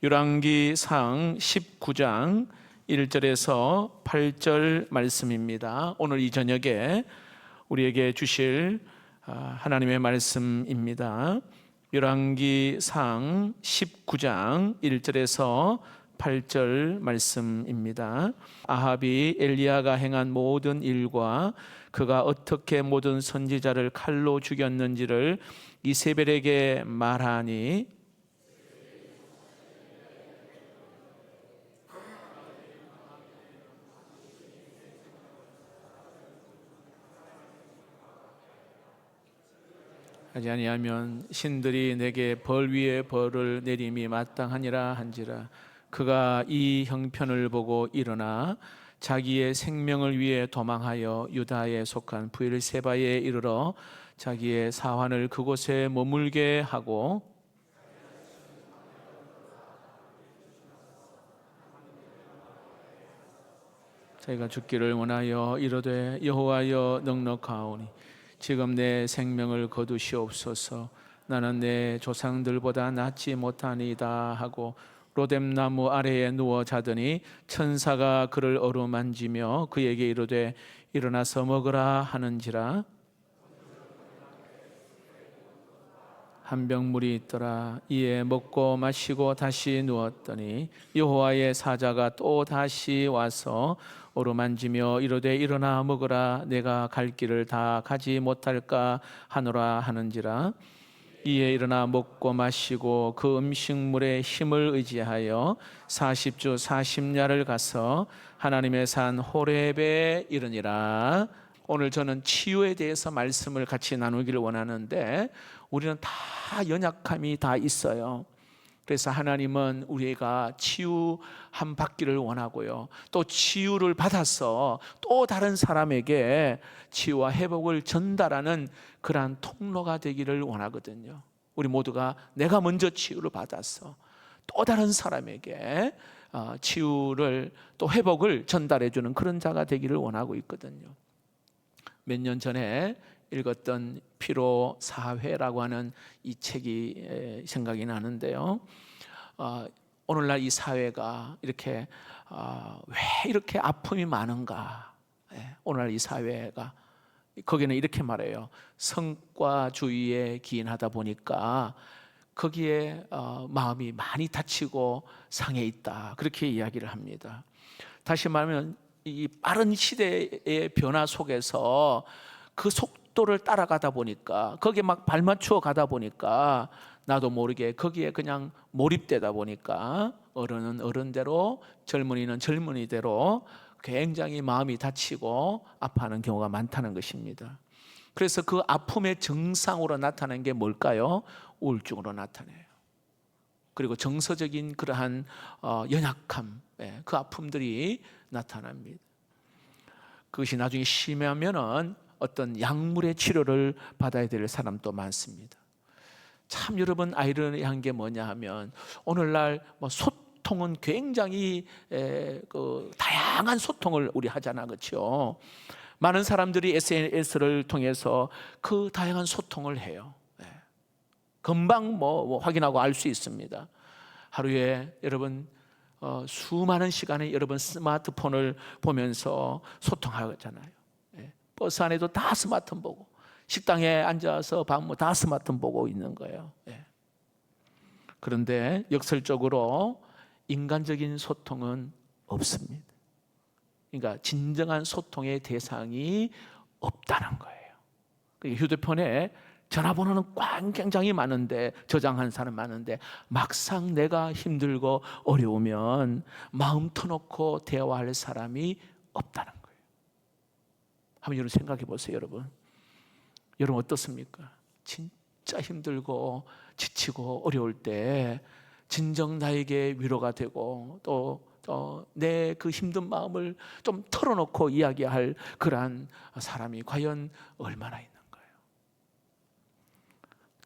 열왕기상 19장 1절에서 8절 말씀입니다. 오늘 이 저녁에 우리에게 주실 하나님의 말씀입니다. 열왕기상 19장 1절에서 8절 말씀입니다. 아합이 엘리야가 행한 모든 일과 그가 어떻게 모든 선지자를 칼로 죽였는지를 이세벨에게 말하니 하지 아니하면 신들이 내게 벌 위에 벌을 내림이 마땅하니라 한지라. 그가 이 형편을 보고 일어나 자기의 생명을 위해 도망하여 유다에 속한 브엘세바에 이르러 자기의 사환을 그곳에 머물게 하고 자기가 죽기를 원하여 이르되 여호와여 넉넉하오니 지금 내 생명을 거두시옵소서. 나는 내 조상들보다 낫지 못하니이다 하고 로뎀나무 아래에 누워 자더니 천사가 그를 어루만지며 그에게 이르되 일어나서 먹으라 하는지라. 한 병 물이 있더라. 이에 먹고 마시고 다시 누웠더니 여호와의 사자가 또 다시 와서 어루만지며 이르되 일어나 먹으라. 내가 갈 길을 다 가지 못할까 하노라 하는지라. 이에 일어나 먹고 마시고 그 음식물의 힘을 의지하여 40주 40야를 가서 하나님의 산 호렙에 이르니라. 오늘 저는 치유에 대해서 말씀을 같이 나누기를 원하는데 우리는 다 연약함이 다 있어요. 그래서 하나님은 우리가 치유함 받기를 원하고요, 또 치유를 받아서 또 다른 사람에게 치유와 회복을 전달하는 그러한 통로가 되기를 원하거든요. 우리 모두가 내가 먼저 치유를 받아서 또 다른 사람에게 치유를 또 회복을 전달해 주는 그런 자가 되기를 원하고 있거든요. 몇 년 전에 읽었던 피로 사회라고 하는 이 책이 생각이 나는데요. 오늘날 이 사회가 이렇게 왜 이렇게 아픔이 많은가? 오늘날 이 사회가 거기는 이렇게 말해요. 성과주의에 기인하다 보니까 거기에 마음이 많이 다치고 상해 있다, 그렇게 이야기를 합니다. 다시 말하면 이 빠른 시대의 변화 속에서 그 속도를 따라가다 보니까 거기에 막 발맞추어 가다 보니까 나도 모르게 거기에 그냥 몰입되다 보니까 어른은 어른대로 젊은이는 젊은이대로 굉장히 마음이 다치고 아파하는 경우가 많다는 것입니다. 그래서 그 아픔의 정상으로 나타나는 게 뭘까요? 우울증으로 나타나요. 그리고 정서적인 그러한 연약함, 그 아픔들이 나타납니다. 그것이 나중에 심하면은 어떤 약물의 치료를 받아야 될 사람도 많습니다. 참 여러분 아이러니한 게 뭐냐 하면 오늘날 소통은 굉장히 다양한 소통을 우리 하잖아, 그렇죠? 많은 사람들이 SNS를 통해서 그 다양한 소통을 해요. 금방 확인하고 알 수 있습니다. 하루에 여러분 수많은 시간에 여러분 스마트폰을 보면서 소통하잖아요. 버스 안에도 다 스마트폰 보고, 식당에 앉아서 밥 다 스마트폰 보고 있는 거예요. 그런데 역설적으로 인간적인 소통은 없습니다. 그러니까 진정한 소통의 대상이 없다는 거예요. 휴대폰에 전화번호는 굉장히 많은데, 저장한 사람 많은데 막상 내가 힘들고 어려우면 마음 터놓고 대화할 사람이 없다는 거예요. 한번 여러분 생각해 보세요. 여러분 어떻습니까? 진짜 힘들고 지치고 어려울 때 진정 나에게 위로가 되고 또 내 그 힘든 마음을 좀 털어놓고 이야기할 그러한 사람이 과연 얼마나 있는 거예요?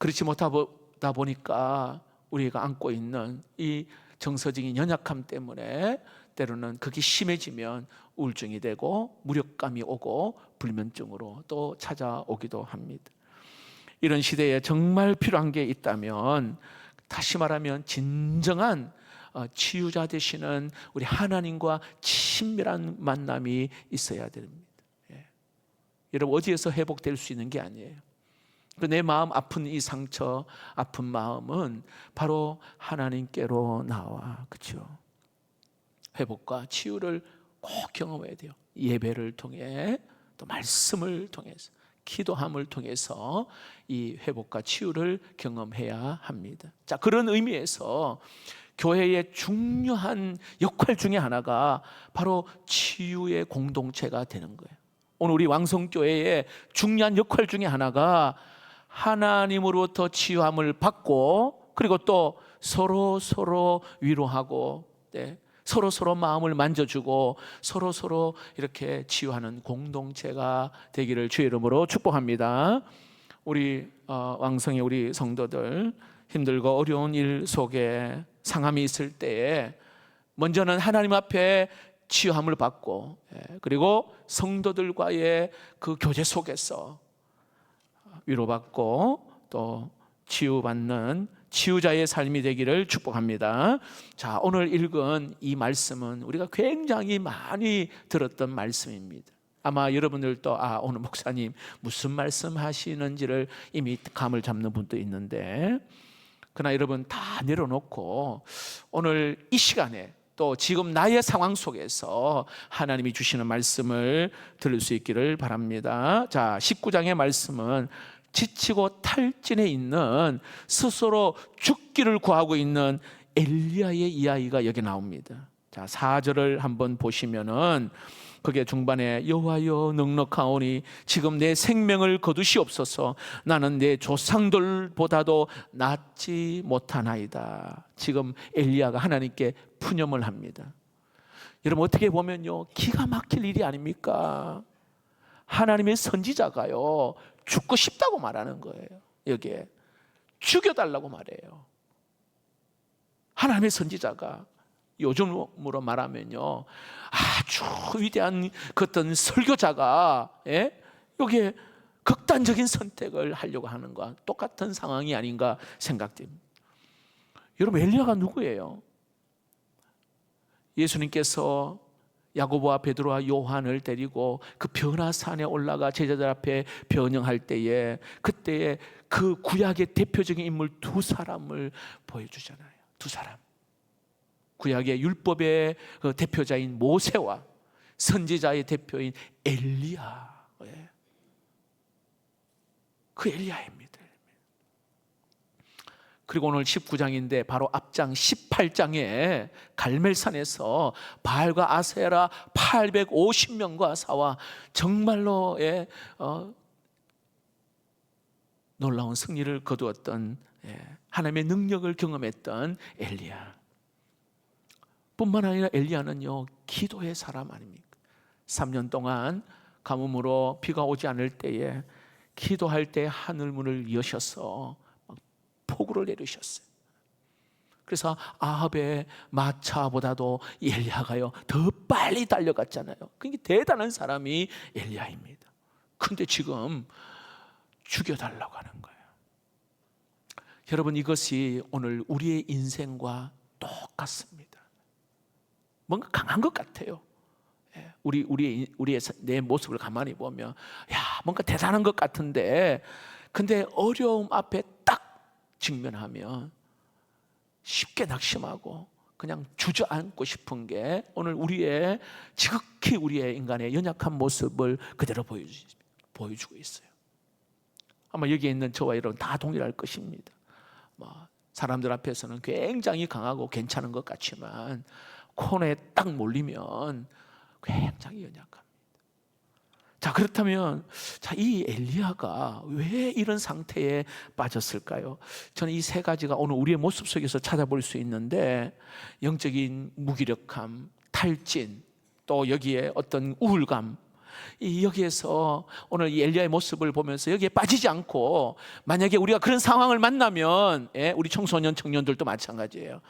그렇지 못하다 보니까 우리가 안고 있는 이 정서적인 연약함 때문에 때로는 그게 심해지면 우울증이 되고 무력감이 오고 불면증으로 또 찾아오기도 합니다. 이런 시대에 정말 필요한 게 있다면, 다시 말하면 진정한 치유자 되시는 우리 하나님과 친밀한 만남이 있어야 됩니다. 여러분, 어디에서 회복될 수 있는 게 아니에요. 내 마음 아픈 이 상처, 아픈 마음은 바로 하나님께로 나와. 그렇죠? 회복과 치유를 꼭 경험해야 돼요. 예배를 통해, 또 말씀을 통해서, 기도함을 통해서 이 회복과 치유를 경험해야 합니다. 자, 그런 의미에서 교회의 중요한 역할 중에 하나가 바로 치유의 공동체가 되는 거예요. 오늘 우리 왕성교회의 중요한 역할 중에 하나가 하나님으로부터 치유함을 받고, 그리고 또 서로 위로하고, 서로 마음을 만져주고 서로 이렇게 치유하는 공동체가 되기를 주의 이름으로 축복합니다. 우리 왕성의 우리 성도들, 힘들고 어려운 일 속에 상함이 있을 때에 먼저는 하나님 앞에 치유함을 받고, 그리고 성도들과의 그 교제 속에서 위로받고 또 치유받는 치유자의 삶이 되기를 축복합니다. 자, 오늘 읽은 이 말씀은 우리가 굉장히 많이 들었던 말씀입니다. 아마 여러분들도 오늘 목사님 무슨 말씀 하시는지를 이미 감을 잡는 분도 있는데, 그러나 여러분 다 내려놓고 오늘 이 시간에 또 지금 나의 상황 속에서 하나님이 주시는 말씀을 들을 수 있기를 바랍니다. 자, 19장의 말씀은 지치고 탈진해 있는, 스스로 죽기를 구하고 있는 엘리야의 이야기가 여기 나옵니다. 자, 4절을 한번 보시면은 그게 중반에 여호와여 넉넉하오니 지금 내 생명을 거두시옵소서. 나는 내 조상들보다도 낫지 못하나이다. 지금 엘리야가 하나님께 푸념을 합니다. 여러분, 어떻게 보면요, 기가 막힐 일이 아닙니까? 하나님의 선지자가요 죽고 싶다고 말하는 거예요. 여기에 죽여달라고 말해요. 하나님의 선지자가, 요즘으로 말하면요, 아주 위대한 그 어떤 설교자가 여기에 극단적인 선택을 하려고 하는 것과 똑같은 상황이 아닌가 생각됩니다. 여러분, 엘리야가 누구예요? 예수님께서 야고보와 베드로와 요한을 데리고 그 변화산에 올라가 제자들 앞에 변형할 때에, 그때에 그 구약의 대표적인 인물 두 사람을 보여주잖아요. 두 사람, 구약의 율법의 그 대표자인 모세와 선지자의 대표인 엘리야. 그 엘리야입니다. 그리고 오늘 19장인데 바로 앞장 18장에 갈멜산에서 바알과 아세라 850명과 싸워 정말로의 놀라운 승리를 거두었던, 하나님의 능력을 경험했던 엘리야. 뿐만 아니라 엘리야는요, 기도의 사람 아닙니까? 3년 동안 가뭄으로 비가 오지 않을 때에 기도할 때 하늘문을 여셔서 폭우를 내리셨어요. 그래서 아합의 마차보다도 엘리야가요 더 빨리 달려갔잖아요. 그게 대단한 사람이 엘리야입니다. 근데 지금 죽여달라고 하는 거예요. 여러분, 이것이 오늘 우리의 인생과 똑같습니다. 뭔가 강한 것 같아요. 우리의 내 모습을 가만히 보면, 뭔가 대단한 것 같은데, 근데 어려움 앞에 딱 직면하면 쉽게 낙심하고 그냥 주저앉고 싶은 게 오늘 우리의, 지극히 우리의 인간의 연약한 모습을 그대로 보여주고 있어요. 아마 여기에 있는 저와 여러분 다 동일할 것입니다. 사람들 앞에서는 굉장히 강하고 괜찮은 것 같지만 코너에 딱 몰리면 굉장히 연약합니다. 자, 그렇다면 이 엘리야가 왜 이런 상태에 빠졌을까요? 저는 이 세 가지가 오늘 우리의 모습 속에서 찾아볼 수 있는데, 영적인 무기력함, 탈진, 또 여기에 어떤 우울감, 여기에서 오늘 이 엘리야의 모습을 보면서 여기에 빠지지 않고, 만약에 우리가 그런 상황을 만나면, 우리 청소년 청년들도 마찬가지예요.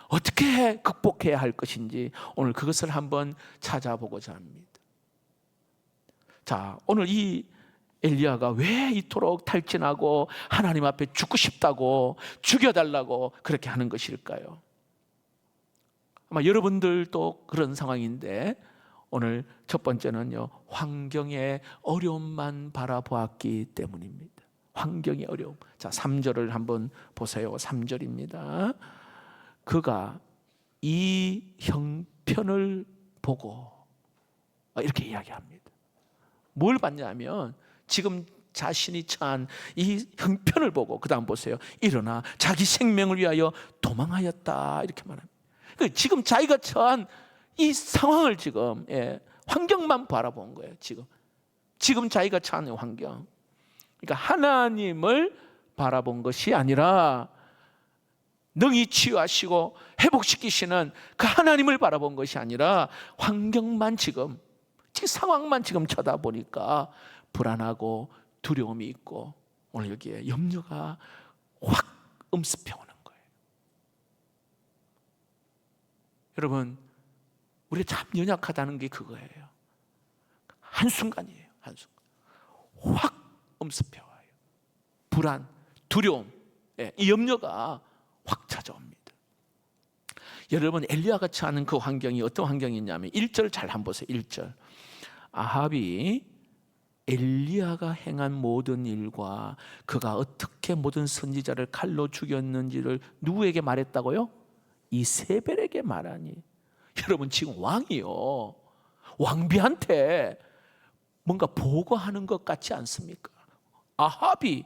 어떻게 극복해야 할 것인지 오늘 그것을 한번 찾아보고자 합니다. 자, 오늘 이 엘리야가 왜 이토록 탈진하고 하나님 앞에 죽고 싶다고, 죽여달라고 그렇게 하는 것일까요? 아마 여러분들도 그런 상황인데, 오늘 첫 번째는요, 환경의 어려움만 바라보았기 때문입니다. 환경의 어려움. 자, 3절을 한번 보세요. 3절입니다. 그가 이 형편을 보고, 이렇게 이야기합니다. 뭘 봤냐면 지금 자신이 처한 이 형편을 보고, 그 다음 보세요. 일어나 자기 생명을 위하여 도망하였다, 이렇게 말합니다. 지금 자기가 처한 이 상황을 지금, 환경만 바라본 거예요. 지금 자기가 처한 환경. 그러니까 하나님을 바라본 것이 아니라 능히 치유하시고 회복시키시는 그 하나님을 바라본 것이 아니라 환경만 지금 상황만 지금 쳐다보니까 불안하고 두려움이 있고, 오늘 여기에 염려가 확 엄습해 오는 거예요. 여러분, 우리가 참 연약하다는 게 그거예요. 한순간이에요. 한순간 확 엄습해 와요. 불안, 두려움, 이 염려가 확 찾아옵니다. 여러분, 엘리야가 처하는 그 환경이 어떤 환경이냐면 1절 잘 한번 보세요. 1절. 아합이 엘리야가 행한 모든 일과 그가 어떻게 모든 선지자를 칼로 죽였는지를 누구에게 말했다고요? 이세벨에게 말하니. 여러분, 지금 왕이요, 왕비한테 뭔가 보고하는 것 같지 않습니까? 아합이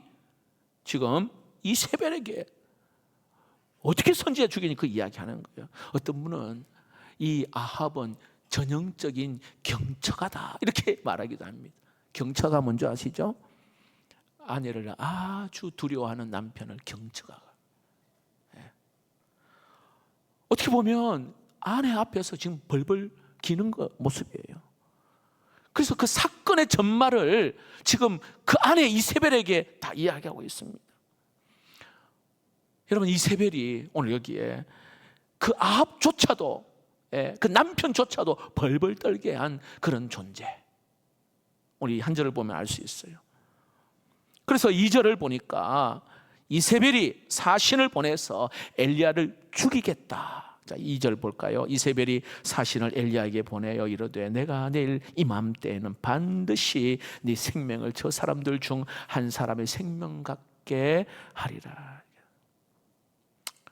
지금 이세벨에게 어떻게 선지자 죽이니 그 이야기하는 거예요. 어떤 분은 이 아합은 전형적인 경처가다, 이렇게 말하기도 합니다. 경처가 뭔지 아시죠? 아내를 아주 두려워하는 남편을 경처가. 어떻게 보면 아내 앞에서 지금 벌벌 기는 거 모습이에요. 그래서 그 사건의 전말을 지금 그 아내 이세벨에게 다 이야기하고 있습니다. 여러분, 이세벨이 오늘 여기에 그 아합조차도, 그 남편조차도 벌벌 떨게 한 그런 존재, 우리 한 절을 보면 알 수 있어요. 그래서 2절을 보니까 이세벨이 사신을 보내서 엘리야를 죽이겠다. 자, 2절 볼까요? 이세벨이 사신을 엘리야에게 보내어 이르되 내가 내일 이맘때에는 반드시 네 생명을 저 사람들 중 한 사람의 생명 같게 하리라.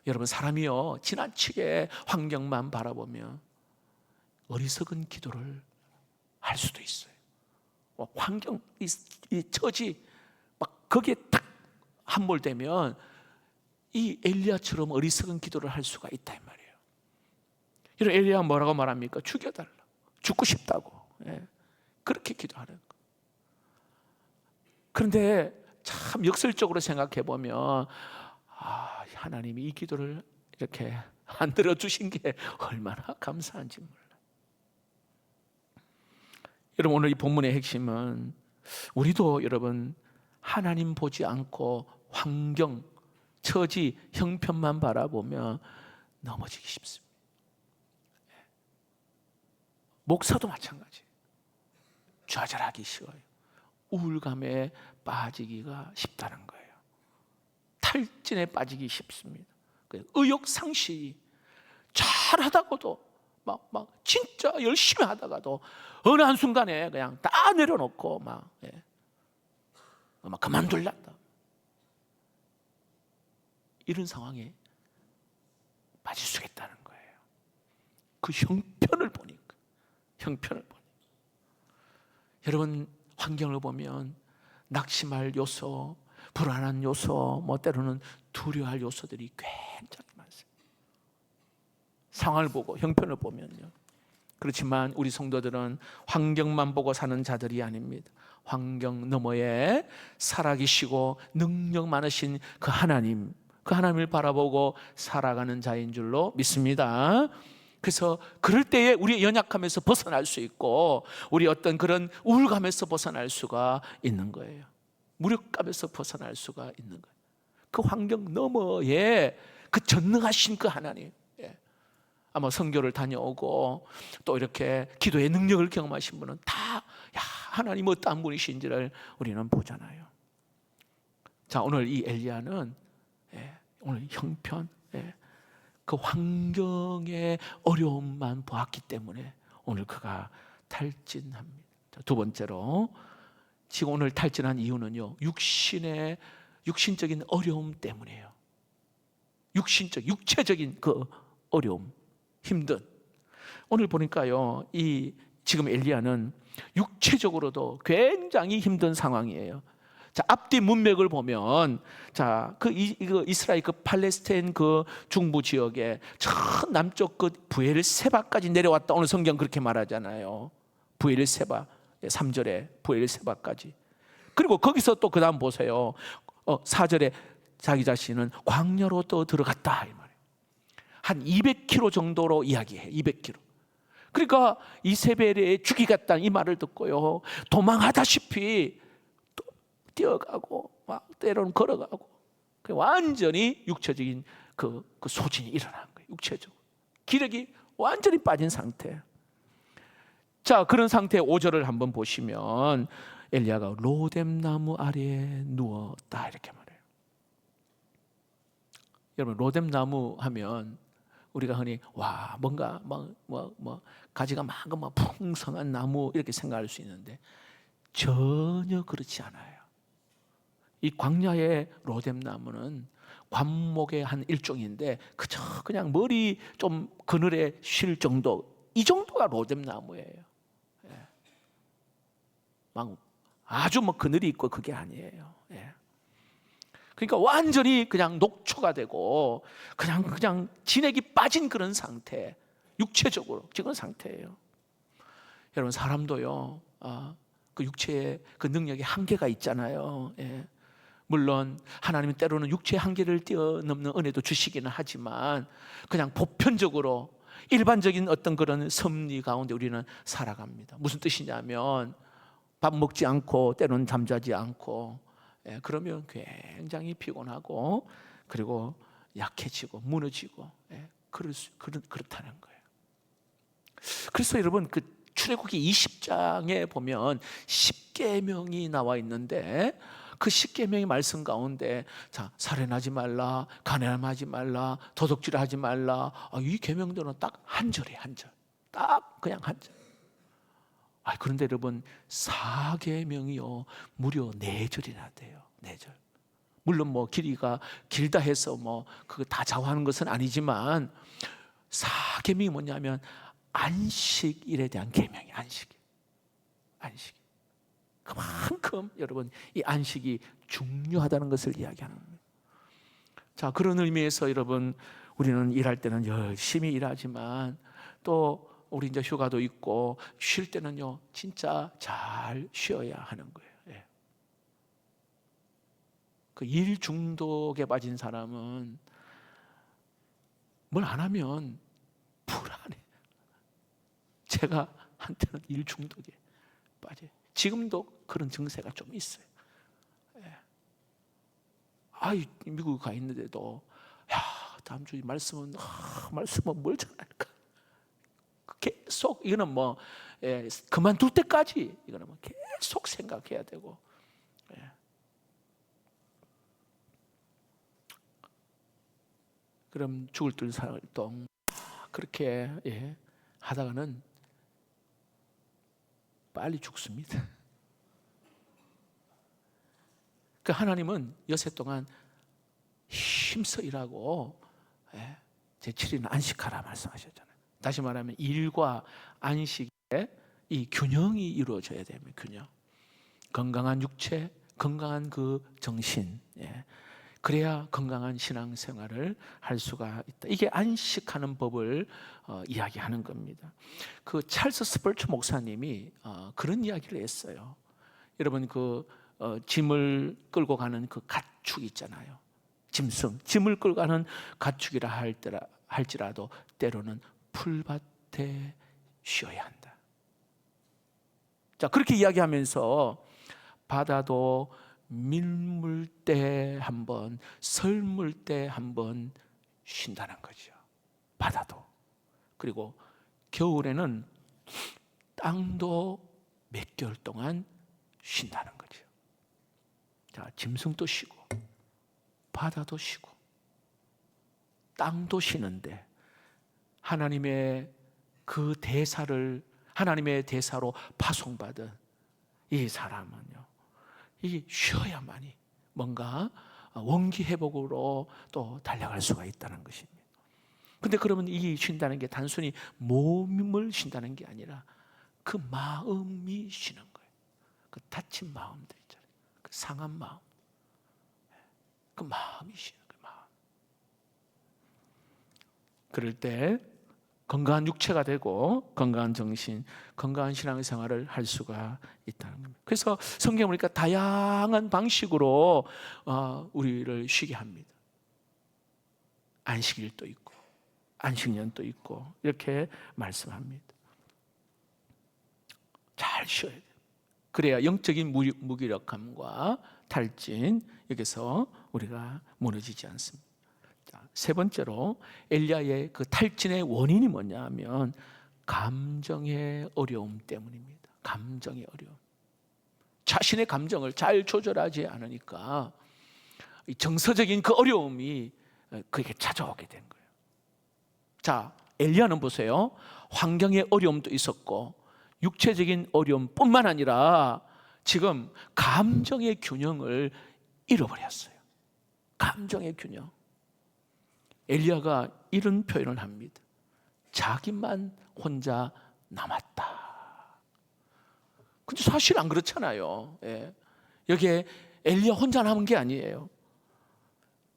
여러분, 사람이요, 지나치게 환경만 바라보면 어리석은 기도를 할 수도 있어요. 환경, 이 처지 막 거기에 딱 함몰되면 이 엘리야처럼 어리석은 기도를 할 수가 있다, 이 말이에요. 이런 엘리야가 뭐라고 말합니까? 죽여달라, 죽고 싶다고, 그렇게 기도하는 거. 그런데 참 역설적으로 생각해 보면, 하나님이 이 기도를 이렇게 안 들어주신 게 얼마나 감사한지 몰라요. 여러분, 오늘 이 본문의 핵심은 우리도 여러분 하나님 보지 않고 환경, 처지, 형편만 바라보며 넘어지기 쉽습니다. 목사도 마찬가지. 좌절하기 쉬워요. 우울감에 빠지기가 쉽다는 거예요. 탈진에 빠지기 쉽습니다. 의욕상실이, 잘하다가도 막 진짜 열심히 하다가도 어느 한순간에 그냥 다 내려놓고 막 그만둘란다, 이런 상황에 빠질 수 있다는 거예요. 그 형편을 보니까. 여러분, 환경을 보면 낙심할 요소, 불안한 요소, 때로는 두려워할 요소들이 굉장히 많습니다. 상황을 보고, 형편을 보면요. 그렇지만 우리 성도들은 환경만 보고 사는 자들이 아닙니다. 환경 너머에 살아계시고 능력 많으신 그 하나님을 바라보고 살아가는 자인 줄로 믿습니다. 그래서 그럴 때에 우리의 연약함에서 벗어날 수 있고, 우리 어떤 그런 우울감에서 벗어날 수가 있는 거예요. 무력감에서 벗어날 수가 있는 거예요. 그 환경 너머에 그 전능하신 그 하나님, 아마 선교를 다녀오고 또 이렇게 기도의 능력을 경험하신 분은 다 하나님 어떠한 분이신지를 우리는 보잖아요. 자, 오늘 이 엘리야는 오늘 형편, 그 환경의 어려움만 보았기 때문에 오늘 그가 탈진합니다. 두 번째로 지금 오늘 탈진한 이유는요, 육신적인 어려움 때문이에요. 육체적인 그 어려움, 힘든. 오늘 보니까요, 지금 엘리야는 육체적으로도 굉장히 힘든 상황이에요. 자, 앞뒤 문맥을 보면, 자, 이스라엘 그 팔레스타인 그 중부 지역에 저 남쪽 그 부엘세바까지 내려왔다. 오늘 성경 그렇게 말하잖아요. 부엘세바 3절에 부엘세바까지. 그리고 거기서 또 그다음 보세요. 4절에 자기 자신은 광야로 또 들어갔다 이 말이에요. 한 200km 정도로 이야기해. 200km. 그러니까 이세벨에 죽이겠다는 이 말을 듣고요, 도망하다시피 또 뛰어가고 막 때로는 걸어가고, 완전히 육체적인 그 소진이 일어난 거예요. 육체적으로 기력이 완전히 빠진 상태. 자, 그런 상태의 5절을 한번 보시면 엘리야가 로뎀나무 아래에 누웠다 이렇게 말해요. 여러분, 로뎀나무 하면 우리가 흔히 와 뭔가 뭐 가지가 많고 막 풍성한 나무 이렇게 생각할 수 있는데 전혀 그렇지 않아요. 이 광야의 로뎀나무는 관목의 한 일종인데 그저 그냥 머리 좀 그늘에 쉴 정도, 이 정도가 로뎀나무예요. 예. 막 아주 뭐 그늘이 있고 그게 아니에요. 예. 그러니까 완전히 그냥 녹초가 되고 그냥 진액이 빠진 그런 상태, 육체적으로 그런 상태예요. 여러분, 사람도요, 그 육체의 그 능력에 한계가 있잖아요. 예. 물론 하나님은 때로는 육체의 한계를 뛰어넘는 은혜도 주시기는 하지만 그냥 보편적으로 일반적인 어떤 그런 섭리 가운데 우리는 살아갑니다. 무슨 뜻이냐면 밥 먹지 않고 때로는 잠자지 않고, 그러면 굉장히 피곤하고 그리고 약해지고 무너지고, 그렇다는 거예요. 그래서 여러분, 그 출애굽기 20장에 보면 10계명이 나와 있는데 그 10계명의 말씀 가운데, 자, 살인하지 말라, 간음하지 말라, 도둑질하지 말라, 이 계명들은 딱 한 절이에요. 한 절, 딱 그냥 한 절. 그런데 여러분, 4계명이요 무려 4절이나 돼요. 4절. 물론 뭐 길이가 길다 해서 뭐 그거 다 좌우하는 것은 아니지만 4계명이 뭐냐면 안식일에 대한 계명이 안식. 그만큼 여러분 이 안식이 중요하다는 것을 이야기하는 겁니다. 자, 그런 의미에서 여러분, 우리는 일할 때는 열심히 일하지만 또 우리 이제 휴가도 있고 쉴 때는요 진짜 잘 쉬어야 하는 거예요. 예. 그 일 중독에 빠진 사람은 뭘 안 하면 불안해. 제가 한때는 일 중독에 빠져요. 지금도 그런 증세가 좀 있어요. 예. 미국 가 있는데도 다음 주에 말씀은 뭘 전할까? 계속 이거는 뭐 그만둘 때까지 이거는 뭐 계속 생각해야 되고, 그럼 죽을 듯 살 동 그렇게 하다가는 빨리 죽습니다. 그 하나님은 여세 동안 힘써 일하고 제7일은 안식하라 말씀하셨잖아요. 다시 말하면 일과 안식의 이 균형이 이루어져야 됩니다. 균형. 건강한 육체, 건강한 그 정신, 그래야 건강한 신앙생활을 할 수가 있다. 이게 안식하는 법을 이야기하는 겁니다. 그 찰스 스펄츠 목사님이 그런 이야기를 했어요. 여러분, 짐을 끌고 가는 그 가축 있잖아요. 짐을 끌고 가는 가축이라 할지라도 때로는 풀밭에 쉬어야 한다. 자, 그렇게 이야기하면서 바다도 밀물 때 한 번, 설물 때 한 번 쉰다는 거죠. 바다도. 그리고 겨울에는 땅도 몇 개월 동안 쉰다는 거죠. 자, 짐승도 쉬고 바다도 쉬고 땅도 쉬는데 하나님의 그 대사를 하나님의 대사로 파송받은 이 사람은요, 이 쉬어야만이 뭔가 원기 회복으로 또 달려갈 수가 있다는 것입니다. 근데 그러면 이 쉰다는 게 단순히 몸을 쉰다는 게 아니라 그 마음이 쉬는 거예요. 그 다친 마음들 있잖아요. 그 상한 마음, 그 마음이 쉬는 거예요. 마음. 그럴 때 건강한 육체가 되고 건강한 정신, 건강한 신앙생활을 할 수가 있다는 겁니다. 그래서 성경을 보니까 다양한 방식으로 우리를 쉬게 합니다. 안식일도 있고 안식년도 있고 이렇게 말씀합니다. 잘 쉬어야 돼요. 그래야 영적인 무기력함과 탈진, 여기서 우리가 무너지지 않습니다. 세 번째로 엘리야의 그 탈진의 원인이 뭐냐 하면 감정의 어려움 때문입니다. 감정의 어려움. 자신의 감정을 잘 조절하지 않으니까 정서적인 그 어려움이 그에게 찾아오게 된 거예요. 자, 엘리야는 보세요. 환경의 어려움도 있었고 육체적인 어려움뿐만 아니라 지금 감정의 균형을 잃어버렸어요. 감정의 균형. 엘리야가 이런 표현을 합니다. 자기만 혼자 남았다. 근데 사실 안 그렇잖아요. 예. 여기에 엘리야 혼자 남은 게 아니에요.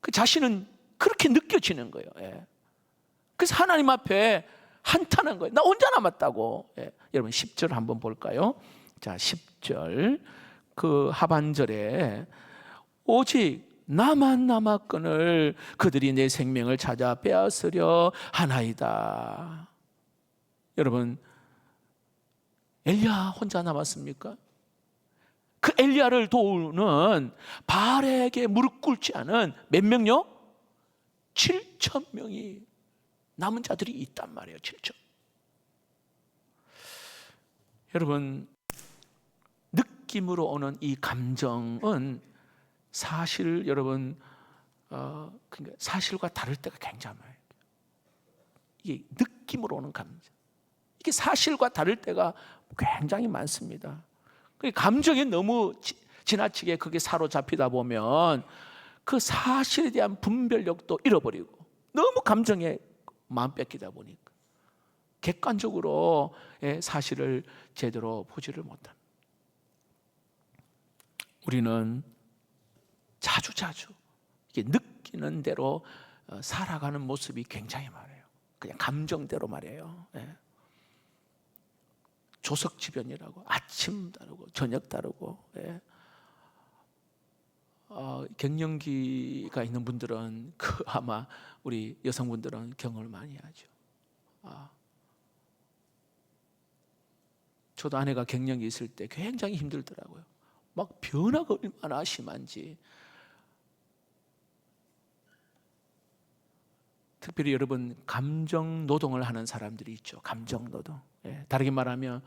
그 자신은 그렇게 느껴지는 거예요. 예. 그래서 하나님 앞에 한탄한 거예요. 나 혼자 남았다고. 예. 여러분 10절 한번 볼까요? 자, 10절 그 하반절에 오직 나만 남았거늘 그들이 내 생명을 찾아 빼앗으려 하나이다. 여러분, 엘리야 혼자 남았습니까? 그 엘리야를 도우는 바알에게 무릎 꿇지 않은 몇 명요? 7,000명이 남은 자들이 있단 말이에요. 7,000. 여러분, 느낌으로 오는 이 감정은 사실 여러분 그러니까 사실과 다를 때가 굉장히 많아요. 이게 느낌으로 오는 감정, 이게 사실과 다를 때가 굉장히 많습니다. 감정에 너무 지나치게 그게 사로잡히다 보면 그 사실에 대한 분별력도 잃어버리고 너무 감정에 마음 뺏기다 보니까 객관적으로 사실을 제대로 보지를 못합니다. 우리는 자주 이게 느끼는 대로 살아가는 모습이 굉장히 많아요. 그냥 감정대로 말이에요. 조석지변이라고, 아침 다르고 저녁 다르고. 갱년기가 있는 분들은 아마 우리 여성분들은 경험을 많이 하죠. 저도 아내가 갱년기 있을 때 굉장히 힘들더라고요. 막 변화가 얼마나 심한지. 특별히 여러분 감정 노동을 하는 사람들이 있죠. 감정 노동. 다르게 말하면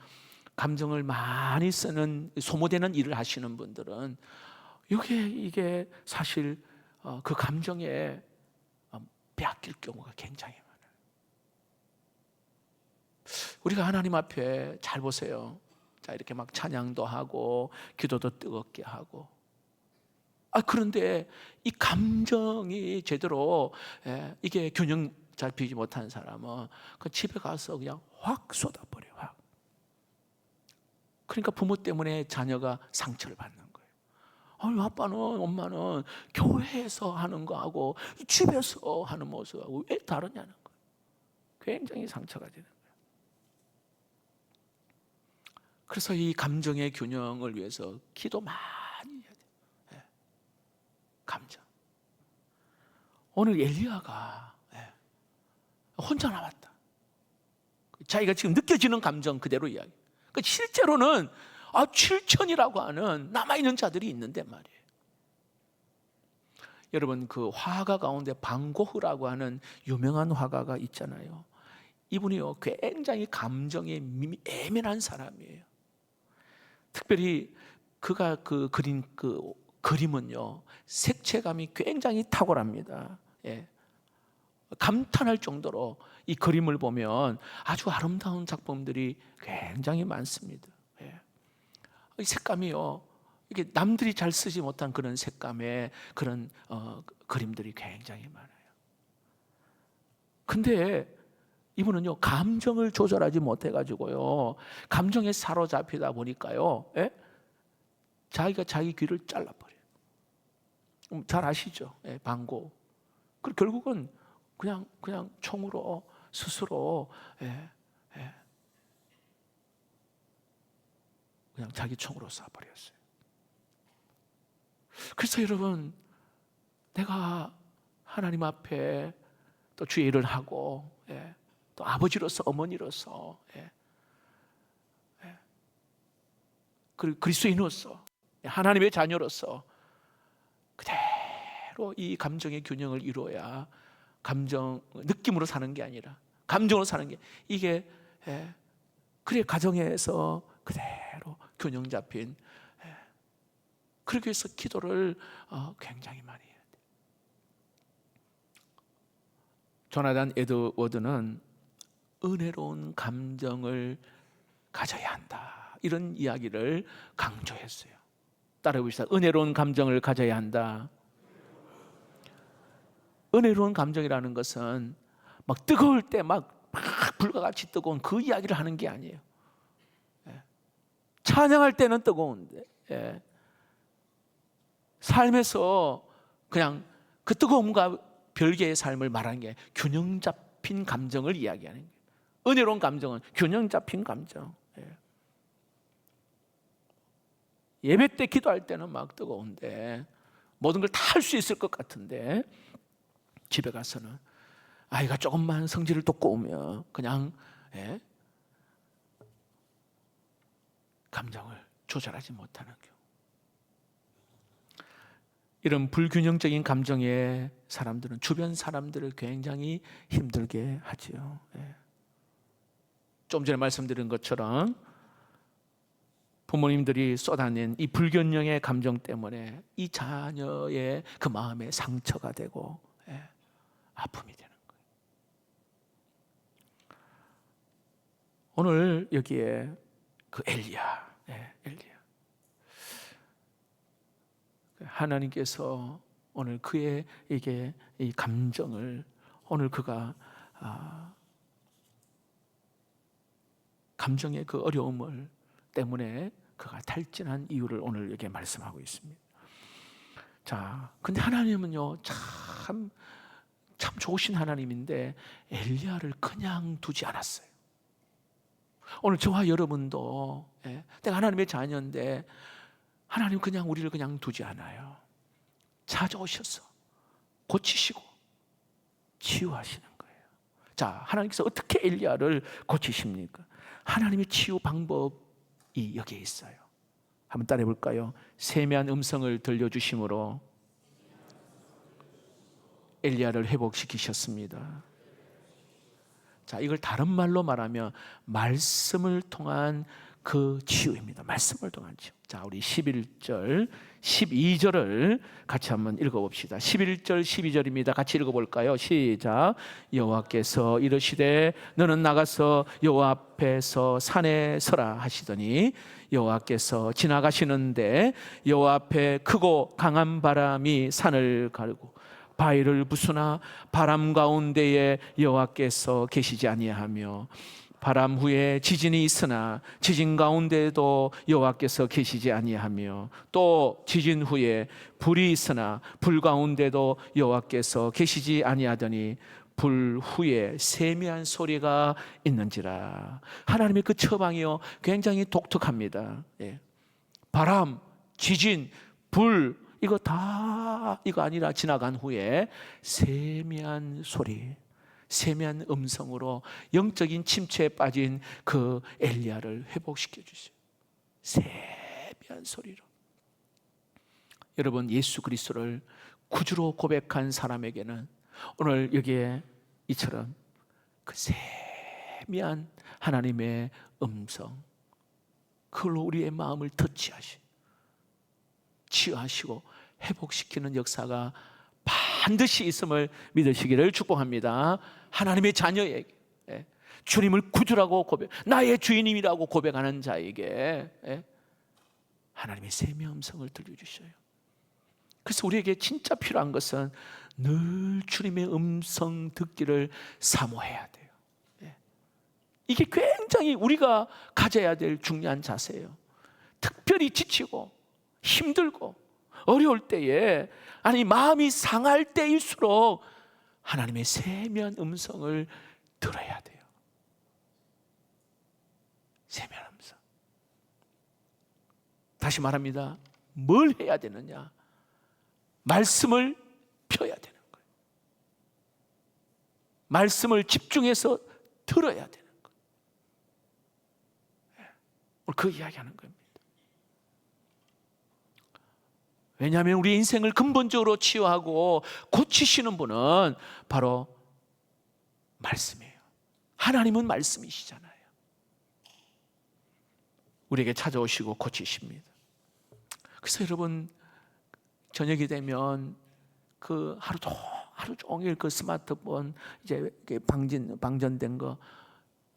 감정을 많이 쓰는 소모되는 일을 하시는 분들은 이게 사실 그 감정에 빼앗길 경우가 굉장히 많아요. 우리가 하나님 앞에 잘 보세요. 자, 이렇게 막 찬양도 하고 기도도 뜨겁게 하고. 그런데 이 감정이 제대로 이게 균형 잡히지 못한 사람은 그 집에 가서 그냥 확 쏟아버려요. 확. 그러니까 부모 때문에 자녀가 상처를 받는 거예요. 아빠는 엄마는 교회에서 하는 거하고 집에서 하는 모습하고 왜 다르냐는 거예요. 굉장히 상처가 되는 거예요. 그래서 이 감정의 균형을 위해서 기도 많이 해야 돼요. 감정. 오늘 엘리야가 혼자 남았다. 자기가 지금 느껴지는 감정 그대로 이야기. 그러니까 실제로는 7천이라고 하는 남아있는 자들이 있는데 말이에요. 여러분 그 화가 가운데 방고흐라고 하는 유명한 화가가 있잖아요. 이분이요 굉장히 감정에 예민한 사람이에요. 특별히 그가 그 그린 그 그림은요 색채감이 굉장히 탁월합니다. 감탄할 정도로 이 그림을 보면 아주 아름다운 작품들이 굉장히 많습니다. 예. 이 색감이요, 이게 남들이 잘 쓰지 못한 그런 색감의 그런 그림들이 굉장히 많아요. 근데 이분은요, 감정을 조절하지 못해가지고요, 감정에 사로잡히다 보니까요, 예? 자기가 자기 귀를 잘라버려요. 잘 아시죠? 예, 방고. 그리고 결국은 그냥 총으로 스스로, 예, 예, 그냥 자기 총으로 쏴버렸어요. 그래서 여러분, 내가 하나님 앞에 또 주의 일을 하고, 예, 또 아버지로서, 어머니로서, 예, 예, 그리고 그리스도인으로서, 하나님의 자녀로서 그대로 이 감정의 균형을 이루어야, 감정 느낌으로 사는 게 아니라 감정으로 사는 게, 이게, 예, 그래 가정에서 그대로 균형 잡힌, 예, 그러기 위해서 기도를 굉장히 많이 해야 돼요. 조나단 에드워드는 은혜로운 감정을 가져야 한다, 이런 이야기를 강조했어요. 따라해 봅시다. 은혜로운 감정을 가져야 한다. 은혜로운 감정이라는 것은 막 뜨거울 때 막 불과 같이 뜨거운 그 이야기를 하는 게 아니에요. 예. 찬양할 때는 뜨거운데, 예, 삶에서 그냥 그 뜨거움과 별개의 삶을 말하는 게 균형 잡힌 감정을 이야기하는 거예요. 은혜로운 감정은 균형 잡힌 감정. 예. 예배 때 기도할 때는 막 뜨거운데 모든 걸 다 할 수 있을 것 같은데, 집에 가서는 아이가 조금만 성질을 돋고 오면 그냥, 예, 감정을 조절하지 못하는 경우. 이런 불균형적인 감정의 사람들은 주변 사람들을 굉장히 힘들게 하지요. 예. 좀 전에 말씀드린 것처럼 부모님들이 쏟아낸 이 불균형의 감정 때문에 이 자녀의 그 마음에 상처가 되고, 예, 아픔이 되는 거예요. 오늘 여기에 그 엘리야, 예, 엘리야, 하나님께서 오늘 그의 이게 이 감정을, 오늘 그가 감정의 그 어려움을 때문에 그가 탈진한 이유를 오늘 여기에 말씀하고 있습니다. 자, 근데 하나님은요, 참 좋으신 하나님인데 엘리야를 그냥 두지 않았어요. 오늘 저와 여러분도, 예, 내가 하나님의 자녀인데 하나님 그냥 우리를 그냥 두지 않아요. 찾아오셔서 고치시고 치유하시는 거예요. 자, 하나님께서 어떻게 엘리야를 고치십니까? 하나님의 치유 방법이 여기에 있어요. 한번 따라해 볼까요? 세미한 음성을 들려주심으로 엘리야를 회복시키셨습니다. 자, 이걸 다른 말로 말하면 말씀을 통한 그 치유입니다. 말씀을 통한 치유. 자, 우리 11절, 12절을 같이 한번 읽어봅시다. 11절, 12절입니다. 같이 읽어볼까요? 시작. 여호와께서 이르시되 너는 나가서 여호와 앞에서 산에 서라 하시더니 여호와께서 지나가시는데 여호와 앞에 크고 강한 바람이 산을 가르고 바위를 부수나 바람 가운데에 여호와께서 계시지 아니하며 바람 후에 지진이 있으나 지진 가운데에도 여호와께서 계시지 아니하며 또 지진 후에 불이 있으나 불 가운데도 여호와께서 계시지 아니하더니 불 후에 세미한 소리가 있는지라. 하나님의 그 처방이요 굉장히 독특합니다. 예. 바람, 지진, 불, 이거 다 이거 아니라 지나간 후에 세미한 소리, 세미한 음성으로 영적인 침체에 빠진 그 엘리야를 회복시켜 주세요. 세미한 소리로. 여러분, 예수 그리스도를 구주로 고백한 사람에게는 오늘 여기에 이처럼 그 세미한 하나님의 음성, 그걸로 우리의 마음을 터치하시고 치유하시고 회복시키는 역사가 반드시 있음을 믿으시기를 축복합니다. 하나님의 자녀에게 주님을 구주라고 고백, 나의 주인님이라고 고백하는 자에게 하나님의 셈의 음성을 들려주셔요. 그래서 우리에게 진짜 필요한 것은 늘 주님의 음성 듣기를 사모해야 돼요. 이게 굉장히 우리가 가져야 될 중요한 자세예요. 특별히 지치고 힘들고 어려울 때에, 아니 마음이 상할 때일수록 하나님의 세미한 음성을 들어야 돼요. 세미한 음성. 다시 말합니다. 뭘 해야 되느냐? 말씀을 펴야 되는 거예요. 말씀을 집중해서 들어야 되는 거예요. 오늘 그 이야기하는 겁니다. 왜냐하면 우리 인생을 근본적으로 치유하고 고치시는 분은 바로 말씀이에요. 하나님은 말씀이시잖아요. 우리에게 찾아오시고 고치십니다. 그래서 여러분, 저녁이 되면 그 하루 종일 그 스마트폰 이제 방전된 거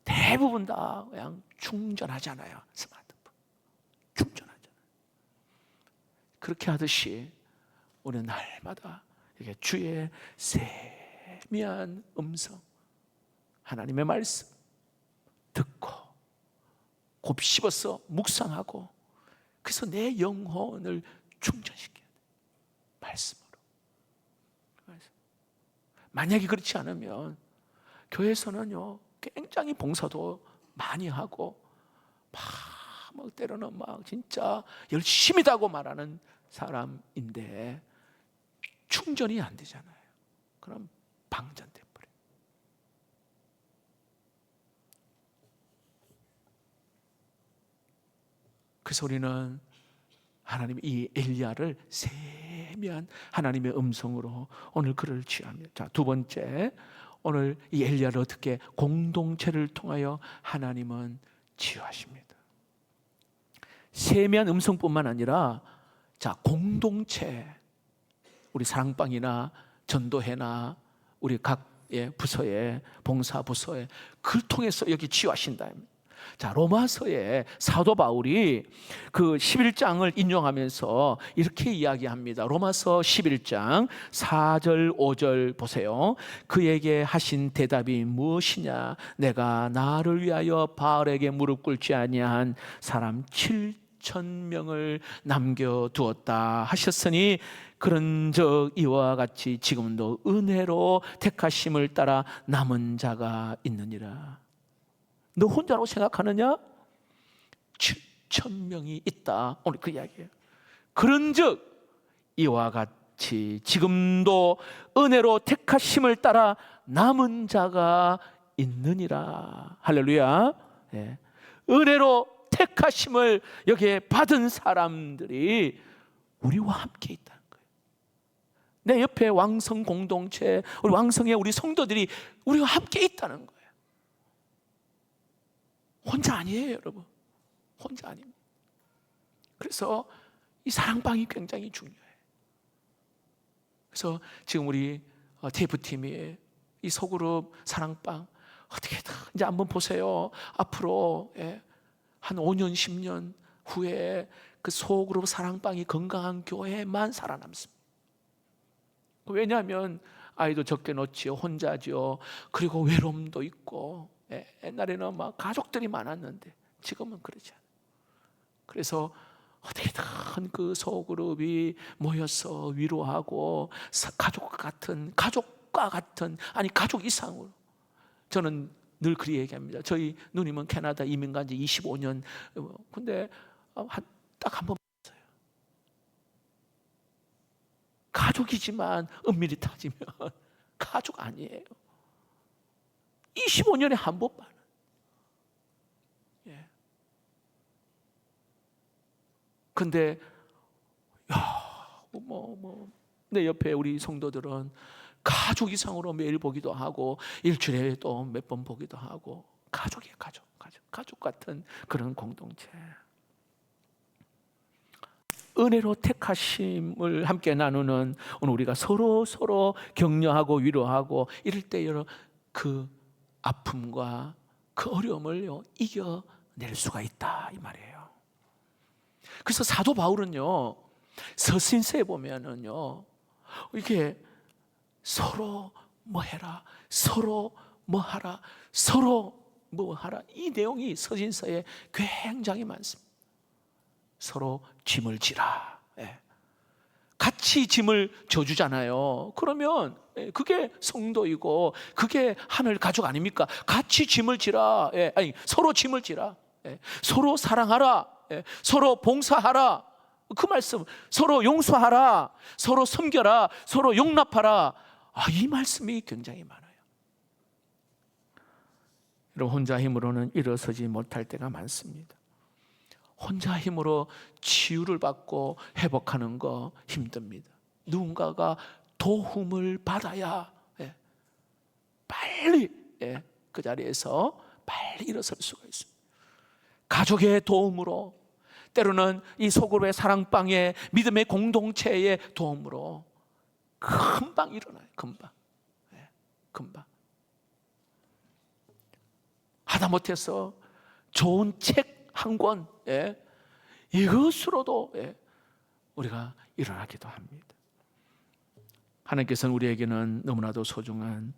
대부분 다 그냥 충전하잖아요. 스마트폰 충전하잖아요. 그렇게 하듯이 우리는 날마다 이게 주의 세미한 음성, 하나님의 말씀 듣고 곱씹어서 묵상하고, 그래서 내 영혼을 충전시켜야 돼. 말씀으로. 만약에 그렇지 않으면 교회에서는요 굉장히 봉사도 많이 하고 막 때로는 막 진짜 열심히다고 말하는 사람인데 충전이 안 되잖아요. 그럼 방전돼 버려요. 그래서 우리는 하나님 이 엘리야를 세미한 하나님의 음성으로 오늘 그를 취합니다. 자, 두 번째, 오늘 이 엘리야를 어떻게 공동체를 통하여 하나님은 치유하십니다. 세미한 음성뿐만 아니라 자, 공동체, 우리 사랑방이나 전도회나 우리 각 부서에, 봉사 부서에 그를 통해서 여기 치유하신다. 자, 로마서에 사도 바울이 그 11장을 인용하면서 이렇게 이야기합니다. 로마서 11장 4절 5절 보세요. 그에게 하신 대답이 무엇이냐? 내가 나를 위하여 바알에게 무릎 꿇지 아니한 사람 7,000명을 남겨두었다 하셨으니 그런즉 이와 같이 지금도 은혜로 택하심을 따라 남은 자가 있느니라. 너 혼자라고 생각하느냐? 7,000명이 있다. 오늘 그 이야기예요. 그런즉 이와 같이 지금도 은혜로 택하심을 따라 남은 자가 있느니라. 할렐루야. 네. 은혜로 택하심을 여기에 받은 사람들이 우리와 함께 있다는 거예요. 내 옆에 왕성 공동체, 우리 왕성의 우리 성도들이 우리와 함께 있다는 거예요. 혼자 아니에요, 여러분. 혼자 아닙니다. 그래서 이 사랑방이 굉장히 중요해요. 그래서 지금 우리 TF팀이 이 소그룹 사랑방 어떻게든 이제 한번 보세요. 앞으로 한 5년, 10년 후에 그 소그룹 사랑방이 건강한 교회만 살아남습니다. 왜냐하면 아이도 적게 놓지요, 혼자지요. 그리고 외로움도 있고. 옛날에는 막 가족들이 많았는데 지금은 그렇지 않아요. 그래서 어떻게든 그 소그룹이 모여서 위로하고 가족과 같은 아니 가족 이상으로. 저는 늘 그리 얘기합니다. 저희 누님은 캐나다 이민 간 지 25년. 근데 딱 한 번 봤어요. 가족이지만 은밀히 따지면 가족 아니에요. 25년에 한 번 봐요. 근데 내 옆에 우리 성도들은 가족 이상으로 매일 보기도 하고 일주일에 또 몇 번 보기도 하고 가족이에요. 가족 같은 그런 공동체. 은혜로 택하심을 함께 나누는 오늘 우리가 서로 격려하고 위로하고 이럴 때 여러 그 아픔과 그 어려움을 이겨낼 수가 있다 이 말이에요. 그래서 사도 바울은요 서신서에 보면은요 이게 서로 뭐 해라, 서로 뭐 하라, 서로 뭐 하라, 이 내용이 서신서에 굉장히 많습니다. 서로 짐을 지라. 같이 짐을 져주잖아요. 그러면 그게 성도이고 그게 하늘 가족 아닙니까? 같이 짐을 지라. 아니 서로 짐을 지라. 서로 사랑하라. 서로 봉사하라. 그 말씀, 서로 용서하라, 서로 섬겨라, 서로 용납하라. 이 말씀이 굉장히 많아요. 여러분, 혼자 힘으로는 일어서지 못할 때가 많습니다. 혼자 힘으로 치유를 받고 회복하는 거 힘듭니다. 누군가가 도움을 받아야 빨리 그 자리에서 빨리 일어설 수가 있습니다. 가족의 도움으로, 때로는 이 소그룹의 사랑방의 믿음의 공동체의 도움으로 금방 일어나요. 금방. 하다못해서 좋은 책 한 권, 이것으로도 우리가 일어나기도 합니다. 하나님께서는 우리에게는 너무나도 소중한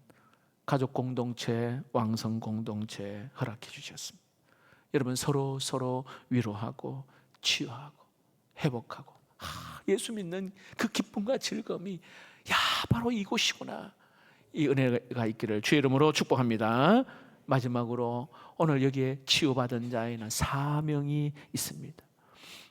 가족 공동체, 왕성 공동체 허락해 주셨습니다. 여러분, 서로 위로하고 치유하고 회복하고, 예수 믿는 그 기쁨과 즐거움이 바로 이곳이구나, 이 은혜가 있기를 주의 이름으로 축복합니다. 마지막으로 오늘 여기에 치유받은 자에는 사명이 있습니다.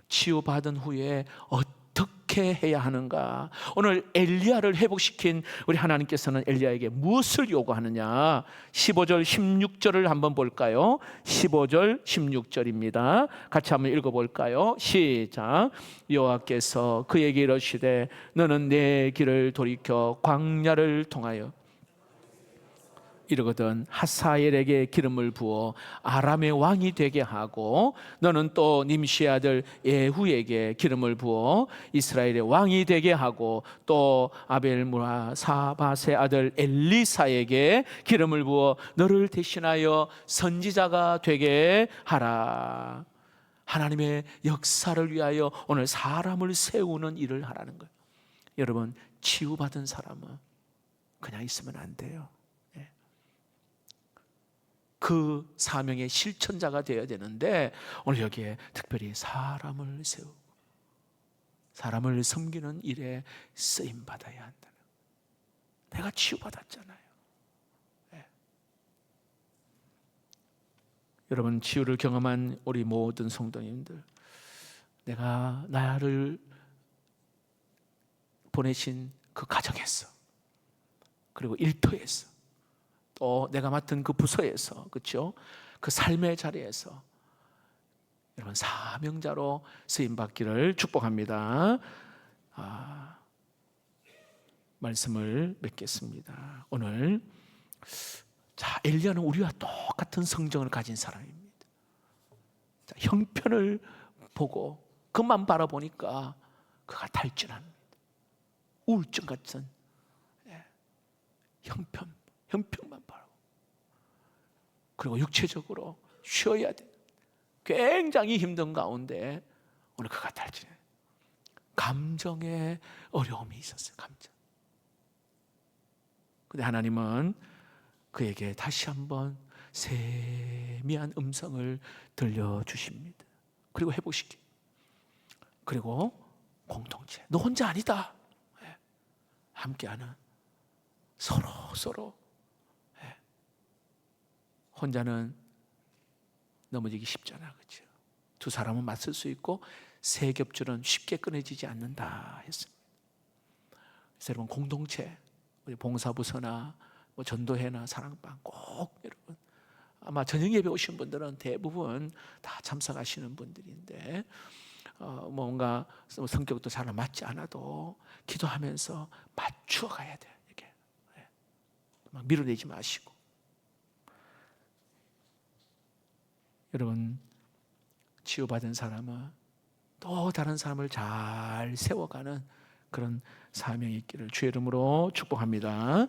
치유받은 후에 어떻게 해야 하는가? 오늘 엘리야를 회복시킨 우리 하나님께서는 엘리야에게 무엇을 요구하느냐? 15절 16절을 한번 볼까요? 15절 16절입니다. 같이 한번 읽어볼까요? 시작. 여호와께서 그에게 이르시되 너는 내 길을 돌이켜 광야를 통하여 이르거든 하사엘에게 기름을 부어 아람의 왕이 되게 하고 너는 또 님시의 아들 예후에게 기름을 부어 이스라엘의 왕이 되게 하고 또 아벨무라 사밧의 아들 엘리사에게 기름을 부어 너를 대신하여 선지자가 되게 하라. 하나님의 역사를 위하여 오늘 사람을 세우는 일을 하라는 거예요. 여러분, 치유받은 사람은 그냥 있으면 안 돼요. 그 사명의 실천자가 되어야 되는데 오늘 여기에 특별히 사람을 세우고 사람을 섬기는 일에 쓰임받아야 한다는, 내가 치유받았잖아요. 여러분, 치유를 경험한 우리 모든 성도님들, 내가 나를 보내신 그 가정에서, 그리고 일터에서, 또 내가 맡은 그 부서에서, 그렇죠? 그 삶의 자리에서 여러분 사명자로 쓰임 받기를 축복합니다. 말씀을 맺겠습니다. 오늘 엘리야는 우리와 똑같은 성정을 가진 사람입니다. 형편을 보고 그만 바라보니까 그가 탈진합니다. 우울증 같은 형편만 바라고, 그리고 육체적으로 쉬어야 돼. 굉장히 힘든 가운데 오늘 그가 탈진해. 감정의 어려움이 있었어요. 감정. 근데 하나님은 그에게 다시 한번 세미한 음성을 들려주십니다. 그리고 회복시키. 그리고 공동체, 너 혼자 아니다. 함께하는, 서로 혼자는 넘어지기 쉽잖아, 그렇죠? 두 사람은 맞설 수 있고 세 겹줄은 쉽게 끊어지지 않는다 했습니다. 그래서 여러분, 공동체, 우리 봉사부서나 뭐 전도회나 사랑방 꼭 여러분, 아마 저녁 예배 오신 분들은 대부분 다 참석하시는 분들인데 뭔가 성격도 잘 맞지 않아도 기도하면서 맞추어 가야 돼요. 이렇게 막 밀어내지 마시고. 여러분, 치유받은 사람은 또 다른 사람을 잘 세워가는 그런 사명이 있기를 주의 이름으로 축복합니다.